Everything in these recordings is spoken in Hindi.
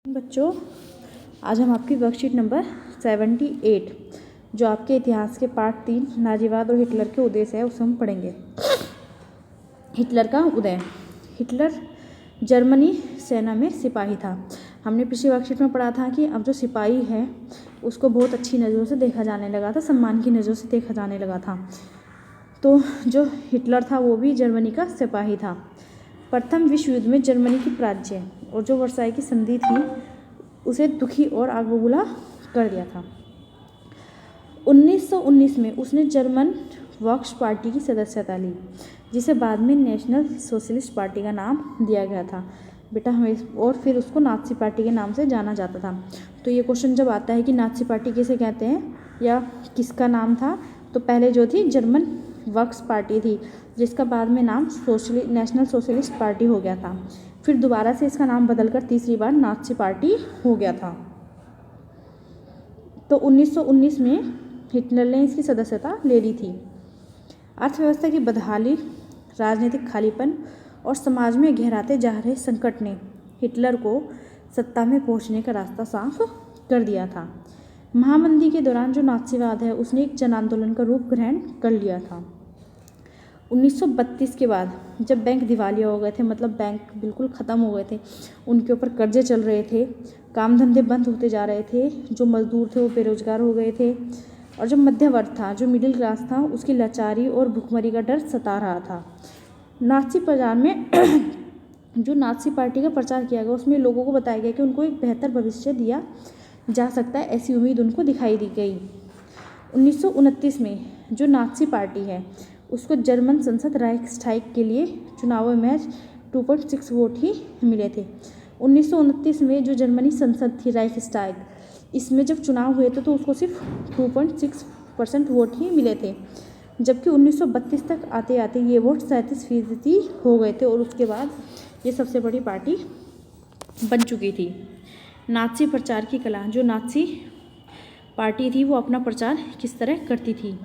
बच्चों, आज हम आपकी वर्कशीट नंबर 78 जो आपके इतिहास के पार्ट 3 नाजीवाद और हिटलर के उदय से है उसे हम पढ़ेंगे। हिटलर का उदय। हिटलर जर्मनी सेना में सिपाही था। हमने पिछली वर्कशीट में पढ़ा था कि अब जो सिपाही है उसको बहुत अच्छी नज़रों से देखा जाने लगा था, सम्मान की नज़रों से देखा जाने लगा था। तो जो हिटलर था वो भी जर्मनी का सिपाही था। प्रथम विश्व युद्ध में जर्मनी की पराजय और जो वर्साई की संधि थी उसे दुखी और आग बबूला कर दिया था। 1919 में उसने जर्मन वर्क्स पार्टी की सदस्यता ली, जिसे बाद में नेशनल सोशलिस्ट पार्टी का नाम दिया गया था बेटा हमें, और फिर उसको नाज़ी पार्टी के नाम से जाना जाता था। तो ये क्वेश्चन जब आता है कि नाज़ी पार्टी किसे कहते हैं या किसका नाम था, तो पहले जो थी जर्मन वर्क्स पार्टी थी, जिसका बाद में नाम नेशनल सोशलिस्ट पार्टी हो गया था। फिर दोबारा से इसका नाम बदलकर तीसरी बार नाज़ी पार्टी हो गया था। तो 1919 में हिटलर ने इसकी सदस्यता ले ली थी। अर्थव्यवस्था की बदहाली, राजनीतिक खालीपन और समाज में गहराते जा रहे संकट ने हिटलर को सत्ता में पहुंचने का रास्ता साफ कर दिया था। महामंदी के दौरान जो नाज़ीवाद है उसने एक जन आंदोलन का रूप ग्रहण कर लिया था। 1932 के बाद जब बैंक दिवालिया हो गए थे, मतलब बैंक बिल्कुल ख़त्म हो गए थे, उनके ऊपर कर्जे चल रहे थे, काम धंधे बंद होते जा रहे थे, जो मज़दूर थे वो बेरोजगार हो गए थे, और जो मध्य वर्ग था, जो मिडिल क्लास था, उसकी लाचारी और भुखमरी का डर सता रहा था। नाज़ी प्रचार में जो नाज़ी पार्टी का प्रचार किया गया उसमें लोगों को बताया गया कि उनको एक बेहतर भविष्य दिया जा सकता है, ऐसी उम्मीद उनको दिखाई दी गई। 1929 में जो नाज़ी पार्टी है उसको जर्मन संसद राइक्सटाग के लिए चुनावों में 2.6 वोट ही मिले थे। 1929 में जो जर्मनी संसद थी राइक्सटाग, इसमें जब चुनाव हुए थे तो उसको सिर्फ 2.6% वोट ही मिले थे, जबकि 1932 तक आते आते ये वोट 37% हो गए थे और उसके बाद ये सबसे बड़ी पार्टी बन चुकी थी। नाज़ी प्रचार की कला। जो नाज़ी पार्टी थी वो अपना प्रचार किस तरह करती थी।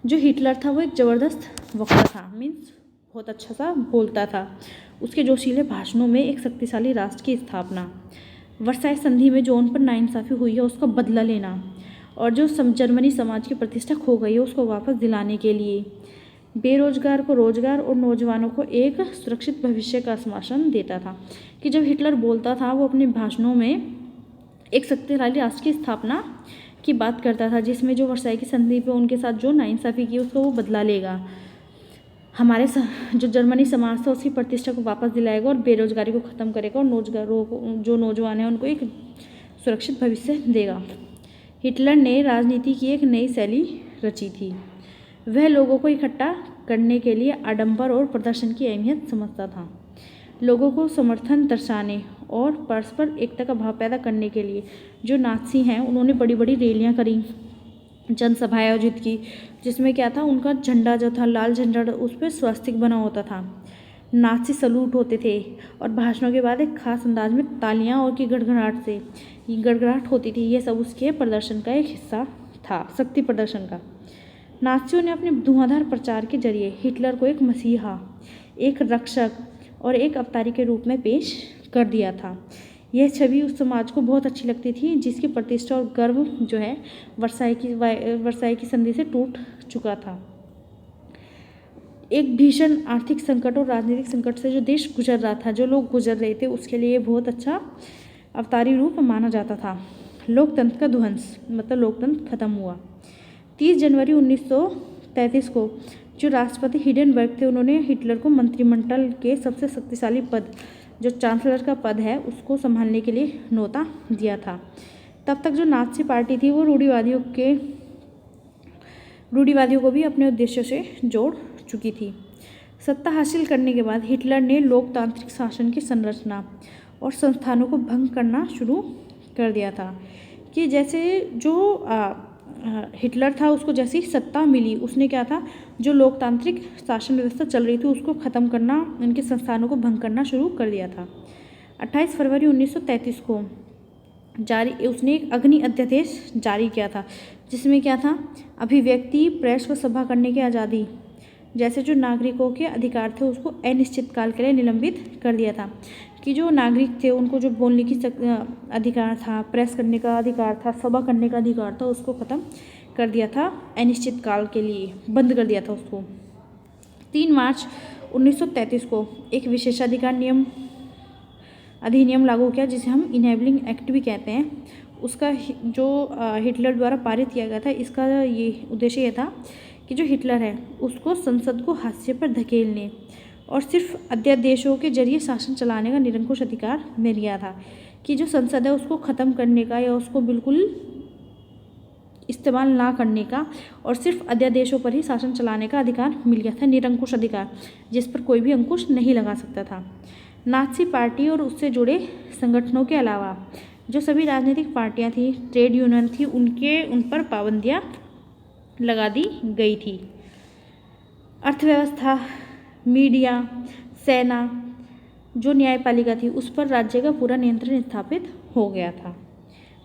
जो हिटलर था वो एक ज़बरदस्त वक्ता था, मीन्स बहुत अच्छा सा बोलता था। उसके जोशीले भाषणों में एक शक्तिशाली राष्ट्र की स्थापना, वर्साई संधि में जो उन पर नाइंसाफ़ी हुई है उसका बदला लेना, और जो जर्मनी समाज की प्रतिष्ठा खो गई है उसको वापस दिलाने के लिए बेरोजगार को रोजगार और नौजवानों को एक सुरक्षित भविष्य का आश्वासन देता था। कि जब हिटलर बोलता था वो अपने भाषणों में एक शक्तिशाली राष्ट्र की स्थापना की बात करता था, जिसमें जो वर्साई की संधि पे उनके साथ जो नाइंसाफ़ी की उसको वो बदला लेगा, हमारे जो जर्मनी समाज था उसकी प्रतिष्ठा को वापस दिलाएगा और बेरोजगारी को ख़त्म करेगा और जो नौजवान हैं उनको एक सुरक्षित भविष्य देगा। हिटलर ने राजनीति की एक नई शैली रची थी। वह लोगों को इकट्ठा करने के लिए आडंबर और प्रदर्शन की अहमियत समझता था। लोगों को समर्थन दर्शाने और परस्पर एकता का भाव पैदा करने के लिए जो नाज़ी हैं उन्होंने बड़ी बड़ी रैलियाँ करी, जनसभाएं आयोजित की, जिसमें क्या था, उनका झंडा जो था लाल झंडा, उस पर स्वास्तिक बना होता था, नाज़ी सलूट होते थे, और भाषणों के बाद एक खास अंदाज में तालियां और की गड़गड़ाहट होती थी। ये सब उसके प्रदर्शन का एक हिस्सा था, शक्ति प्रदर्शन का। नाज़ियों ने अपने धुआंधार प्रचार के जरिए हिटलर को एक मसीहा, एक रक्षक और एक अवतारी के रूप में पेश कर दिया था। यह छवि उस समाज को बहुत अच्छी लगती थी जिसकी प्रतिष्ठा और गर्व जो है वर्साई की संधि से टूट चुका था। एक भीषण आर्थिक संकट और राजनीतिक संकट से जो देश गुजर रहा था, जो लोग गुजर रहे थे, उसके लिए बहुत अच्छा अवतारी रूप माना जाता था। लोकतंत्र का ध्वंस, मतलब लोकतंत्र खत्म हुआ। 30 जनवरी 1933 को जो राष्ट्रपति हिंडेनबर्ग थे उन्होंने हिटलर को मंत्रिमंडल के सबसे शक्तिशाली पद, जो चांसलर का पद है, उसको संभालने के लिए न्योता दिया था। तब तक जो नाज़ी पार्टी थी वो रूढ़िवादियों को भी अपने उद्देश्यों से जोड़ चुकी थी। सत्ता हासिल करने के बाद हिटलर ने लोकतांत्रिक शासन की संरचना और संस्थानों को भंग करना शुरू कर दिया था। कि जैसे जो हिटलर था उसको जैसी सत्ता मिली, उसने क्या था, जो लोकतांत्रिक शासन व्यवस्था चल रही थी उसको ख़त्म करना, उनके संस्थानों को भंग करना शुरू कर दिया था। 28 फरवरी 1933 को उसने एक अग्नि अध्यादेश जारी किया था, जिसमें क्या था, अभिव्यक्ति, प्रेस व सभा करने की आज़ादी, जैसे जो नागरिकों के अधिकार थे उसको अनिश्चित काल के लिए निलंबित कर दिया था। कि जो नागरिक थे उनको जो बोलने की अधिकार था, प्रेस करने का अधिकार था, सभा करने का अधिकार था, उसको ख़त्म कर दिया था, अनिश्चित काल के लिए बंद कर दिया था उसको। 3 मार्च 1933 को एक विशेषाधिकार अधिनियम लागू किया, जिसे हम इनेबलिंग एक्ट भी कहते हैं। उसका जो हिटलर द्वारा पारित किया गया था, इसका ये उद्देश्य ये था कि जो हिटलर है उसको संसद को हाशिए पर धकेलने और सिर्फ अध्यादेशों के जरिए शासन चलाने का निरंकुश अधिकार मिल गया था। कि जो संसद है उसको ख़त्म करने का या उसको बिल्कुल इस्तेमाल ना करने का और सिर्फ अध्यादेशों पर ही शासन चलाने का अधिकार मिल गया था, निरंकुश अधिकार, जिस पर कोई भी अंकुश नहीं लगा सकता था। नाज़ी पार्टी और उससे जुड़े संगठनों के अलावा जो सभी राजनीतिक पार्टियां थी, ट्रेड यूनियन थी, उन पर पाबंदियां लगा दी गई थी। अर्थव्यवस्था, मीडिया, सेना, जो न्यायपालिका थी, उस पर राज्य का पूरा नियंत्रण स्थापित हो गया था।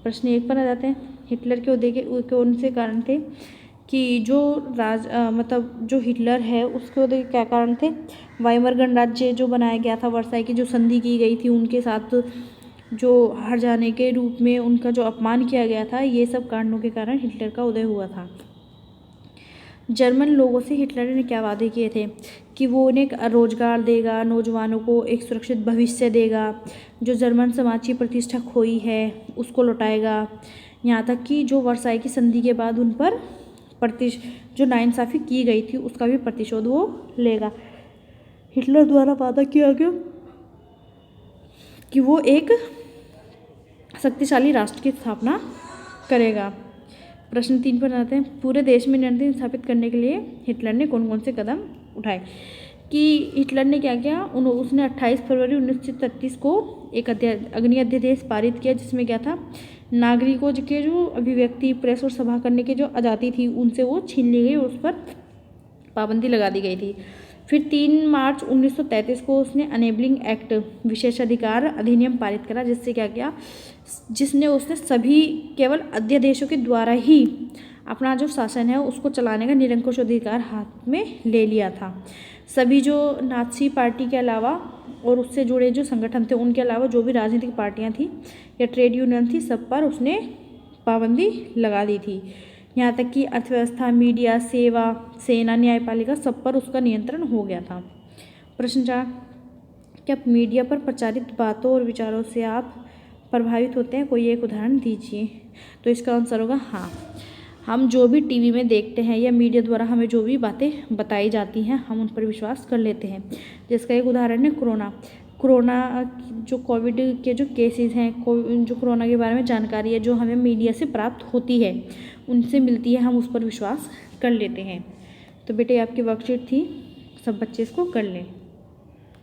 प्रश्न 1 पर आ जाते हैं। हिटलर के उदय कौन से कारण थे? कि जो मतलब जो हिटलर है उसके उदय क्या कारण थे? वाइमर गणराज्य जो बनाया गया था, वर्साई की जो संधि की गई थी, उनके साथ जो हार जाने के रूप में उनका जो अपमान किया गया था, ये सब कारणों के कारण हिटलर का उदय हुआ था। जर्मन लोगों से हिटलर ने क्या वादे किए थे? कि वो उन्हें रोजगार देगा, नौजवानों को एक सुरक्षित भविष्य देगा, जो जर्मन समाज की प्रतिष्ठा खोई है उसको लौटाएगा, यहाँ तक कि जो वर्साई की संधि के बाद उन पर जो नाइंसाफ़ी की गई थी उसका भी प्रतिशोध वो लेगा। हिटलर द्वारा वादा किया गया कि वो एक शक्तिशाली राष्ट्र की स्थापना करेगा। प्रश्न 3 पर आते हैं। पूरे देश में नियंत्रण स्थापित करने के लिए हिटलर ने कौन कौन से कदम उठाए? कि हिटलर ने क्या किया? उसने 28 फरवरी 1933 को एक अग्नि अध्यादेश पारित किया, जिसमें क्या था? नागरिकों के जो अभिव्यक्ति, प्रेस और सभा करने की जो आज़ादी थी उनसे वो छीन ली गई और उस पर पाबंदी लगा दी गई थी। फिर 3 मार्च 1933 को उसने अनेबलिंग एक्ट, विशेषाधिकार अधिनियम पारित करा, जिससे क्या किया? उसने सभी केवल अध्यादेशों के द्वारा ही अपना जो शासन है उसको चलाने का निरंकुश अधिकार हाथ में ले लिया था। सभी जो नाज़ी पार्टी के अलावा और उससे जुड़े जो संगठन थे उनके अलावा जो भी राजनीतिक पार्टियां थी या ट्रेड यूनियन थी, सब पर उसने पाबंदी लगा दी थी। यहाँ तक कि अर्थव्यवस्था, मीडिया, सेना, न्यायपालिका, सब पर उसका नियंत्रण हो गया था। प्रश्न 4, क्या मीडिया पर प्रचारित बातों और विचारों से आप प्रभावित होते हैं? कोई एक उदाहरण दीजिए। तो इसका आंसर होगा हाँ। हम जो भी टीवी में देखते हैं या मीडिया द्वारा हमें जो भी बातें बताई जाती हैं, हम उन पर विश्वास कर लेते हैं। जिसका एक उदाहरण है कोरोना जो कोविड के जो केसेस हैं, जो कोरोना के बारे में जानकारी है जो हमें मीडिया से प्राप्त होती है, उनसे मिलती है, हम उस पर विश्वास कर लेते हैं। तो बेटे आपकी वर्कशीट थी, सब बच्चे इसको कर लें।